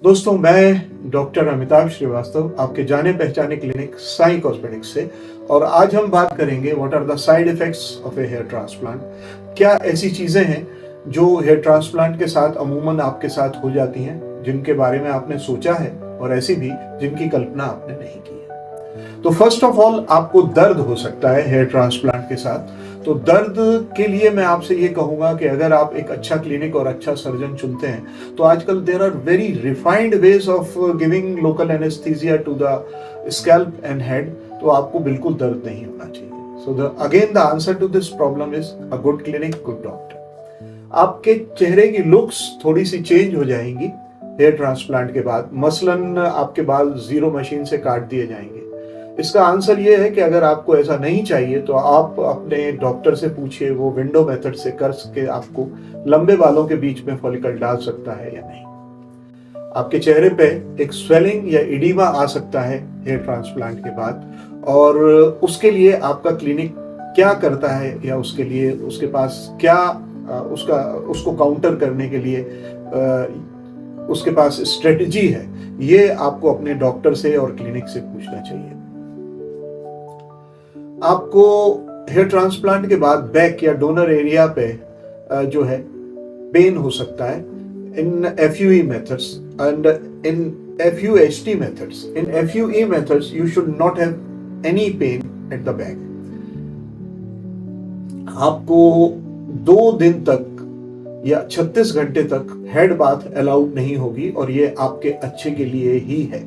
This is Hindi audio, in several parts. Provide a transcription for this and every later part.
दोस्तों, मैं डॉक्टर अमिताभ श्रीवास्तव, आपके जाने पहचाने क्लिनिक साई कॉस्मेटिक्स से। और आज हम बात करेंगे what are the side effects of a hair transplant. क्या ऐसी चीज़ें हैं जो हेयर ट्रांसप्लांट के साथ अमूमन आपके साथ हो जाती हैं, जिनके बारे में आपने सोचा है, और ऐसी भी जिनकी कल्पना आपने नहीं की है। तो फर्स्ट ऑफ ऑल, आपको दर्द हो सकता है हेयर ट्रांसप्लांट के साथ। तो दर्द के लिए मैं आपसे ये कहूँगा कि अगर आप एक अच्छा क्लिनिक और अच्छा सर्जन चुनते हैं, तो आजकल there are very refined ways of giving local anaesthesia to the scalp and head, तो आपको बिल्कुल दर्द नहीं होना चाहिए। So the answer to this problem is a good clinic, good doctor. आपके चेहरे की लुक्स थोड़ी सी चेंज हो जाएंगी हेयर ट्रांसप्लांट के बाद। मसलन आपके बाल जीरो मशीन से काट दिए जाएंगे। इसका आंसर ये है कि अगर आपको ऐसा नहीं चाहिए तो आप अपने डॉक्टर से पूछिए, वो विंडो मेथड से कर के आपको लंबे बालों के बीच में फॉलिकल डाल सकता है या नहीं। आपके चेहरे पे एक स्वेलिंग या इडीमा आ सकता है हेयर ट्रांसप्लांट के बाद, और उसके लिए आपका क्लिनिक क्या करता है या उसके लिए उसके पास क्या उसको काउंटर करने के लिए उसके पास स्ट्रेटजी है, ये आपको अपने डॉक्टर से और क्लिनिक से पूछना चाहिए। आपको हेयर ट्रांसप्लांट के बाद बैक या डोनर एरिया पे जो है पेन हो सकता है इन FUE methods and in FUHT methods. In FUE methods, you should not have any pain at the back. आपको 2 दिन तक या 36 घंटे तक हेड बाथ अलाउड नहीं होगी, और ये आपके अच्छे के लिए ही है।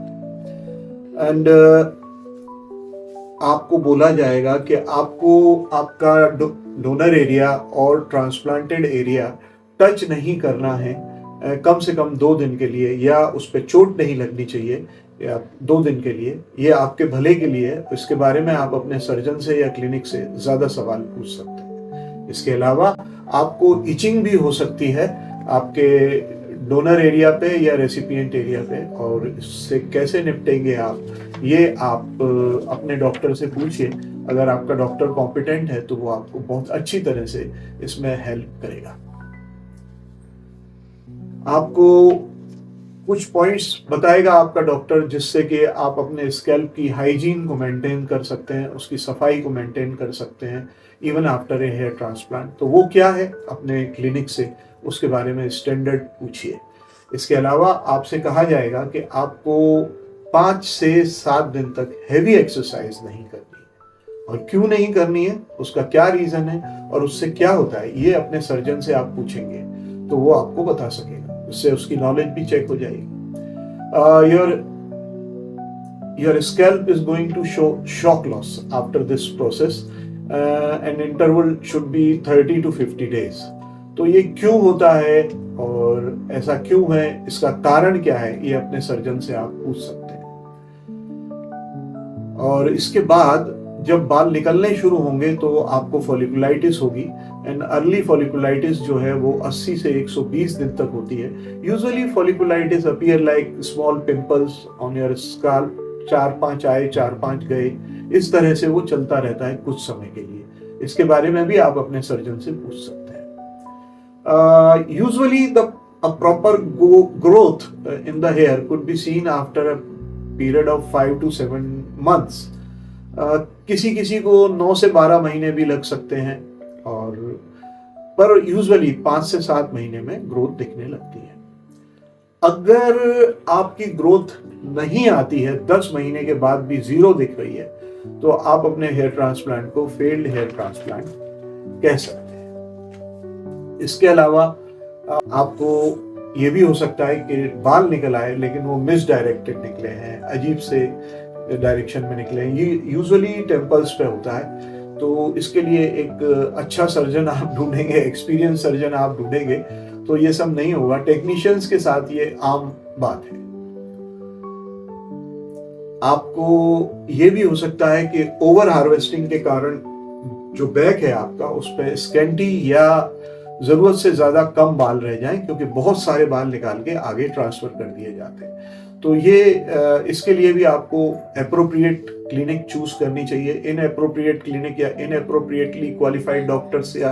एंड आपको बोला जाएगा कि आपको आपका डोनर एरिया और ट्रांसप्लांटेड एरिया टच नहीं करना है कम से कम 2 दिन के लिए, या उस पर चोट नहीं लगनी चाहिए या 2 दिन के लिए। ये आपके भले के लिए है। इसके बारे में आप अपने सर्जन से या क्लिनिक से ज़्यादा सवाल पूछ सकते हैं। इसके अलावा आपको इचिंग भी हो सकती है आपके डोनर एरिया पे या रेसिपिएंट एरिया पे, और इससे कैसे निपटेंगे आप, ये आप अपने डॉक्टर से पूछिए। अगर आपका डॉक्टर कॉम्पिटेंट है तो वो आपको बहुत अच्छी तरह से इसमें हेल्प करेगा। आपको कुछ पॉइंट्स बताएगा आपका डॉक्टर, जिससे कि आप अपने स्कैल्प की हाइजीन को मेंटेन कर सकते हैं, उसकी सफाई को मेंटेन कर सकते हैं even after a hair transplant. तो वो क्या है, अपने क्लिनिक से उसके बारे में स्टैंडर्ड पूछिए। इसके अलावा आपसे कहा जाएगा कि आपको 5 से 7 दिन तक हैवी एक्सरसाइज नहीं करनी है, और क्यों नहीं करनी है, उसका क्या रीजन है और उससे क्या होता है, ये अपने सर्जन से आप पूछेंगे तो वो आपको बता सकेगा। उससे उसकी नॉलेज भी चेक हो जाएगी। Your scalp is going to show shock loss after this process. An interval should be 30 to 50 days. तो ये क्यों होता है और ऐसा क्यों है, इसका कारण क्या है, ये अपने सर्जन से आप पूछ सकते हैं। और इसके बाद जब बाल निकलने शुरू होंगे तो आपको फॉलिकुलाइटिस होगी। एंड अर्ली फॉलिकुलाइटिस जो है वो 80 से 120 दिन तक होती है। Usually folliculitis appear like small pimples on your scalp, 4-5 आए 4-5 गए, इस तरह से वो चलता रहता है कुछ समय के लिए। इसके बारे में भी आप अपने सर्जन से पूछ सकते हैं। Usually the proper growth in the hair could be seen after a period of 5 to 7 months. किसी को 9 से 12 महीने भी लग सकते हैं, और पर यूजुअली 5 से 7 महीने में ग्रोथ दिखने लगती है। अगर आपकी ग्रोथ नहीं आती है, 10 महीने के बाद भी 0 दिख रही है, तो आप अपने हेयर ट्रांसप्लांट को फेल्ड हेयर ट्रांसप्लांट कह सकते हैं। इसके अलावा आपको ये भी हो सकता है कि बाल निकल आए लेकिन वो मिसडायरेक्टेड निकले हैं, अजीब से डायरेक्शन में निकले हैं। ये यूजुअली टेम्पल्स पे होता है। तो इसके लिए एक अच्छा सर्जन आप ढूंढेंगे, एक्सपीरियंस सर्जन आप ढूंढेंगे, तो ये सब नहीं होगा। टेक्नीशियंस के साथ ये आम बात है। आपको ये भी हो सकता है कि ओवर हार्वेस्टिंग के कारण जो बैक है आपका, उस पर स्कैंटी या जरूरत से ज्यादा कम बाल रह जाएं, क्योंकि बहुत सारे बाल निकाल के आगे ट्रांसफर कर दिए जाते हैं। तो ये इसके लिए भी आपको एप्रोप्रिएट क्लिनिक चूज करनी चाहिए। इनएप्रोप्रिएट क्लिनिक या इनएप्रोप्रिएटली क्वालिफाइड डॉक्टर्स या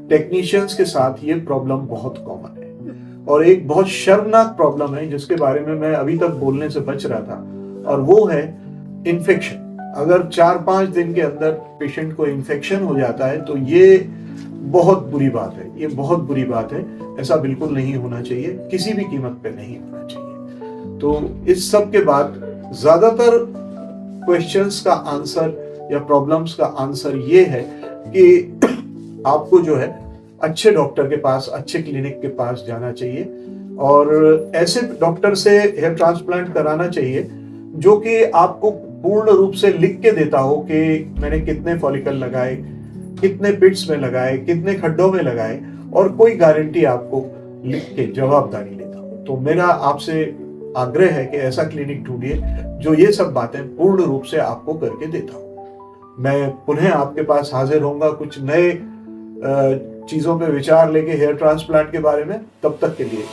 टेक्नीशियंस के साथ ये प्रॉब्लम बहुत कॉमन है। और एक बहुत शर्मनाक प्रॉब्लम है जिसके बारे में मैं अभी तक बोलने से बच रहा था, और वो है इन्फेक्शन। अगर 4-5 दिन के अंदर पेशेंट को इन्फेक्शन हो जाता है तो ये बहुत बुरी बात है, ये बहुत बुरी बात है। ऐसा बिल्कुल नहीं होना चाहिए, किसी भी कीमत पे नहीं होना चाहिए। तो इस सब के बाद ज्यादातर क्वेश्चंस का आंसर या प्रॉब्लम्स का आंसर ये है कि आपको जो है अच्छे डॉक्टर के पास, अच्छे क्लिनिक के पास जाना चाहिए, और ऐसे डॉक्टर से हेयर ट्रांसप्लांट कराना चाहिए जो कि आपको पूर्ण रूप से लिख के देता हो कि मैंने कितने फॉलिकल लगाए, कितने पिट्स में लगाए, कितने खड्डों में लगाए, और कोई गारंटी आपको लिख के जवाबदारी लेता हो। तो मेरा आपसे आग्रह है कि ऐसा क्लिनिक ढूंढिए जो ये सब बातें पूर्ण रूप से आपको करके देता हो। मैं पुनः आपके पास हाजिर होऊंगा कुछ नए चीजों पे विचार लेके हेयर ट्रांसप्लांट के बारे में। तब तक के लिए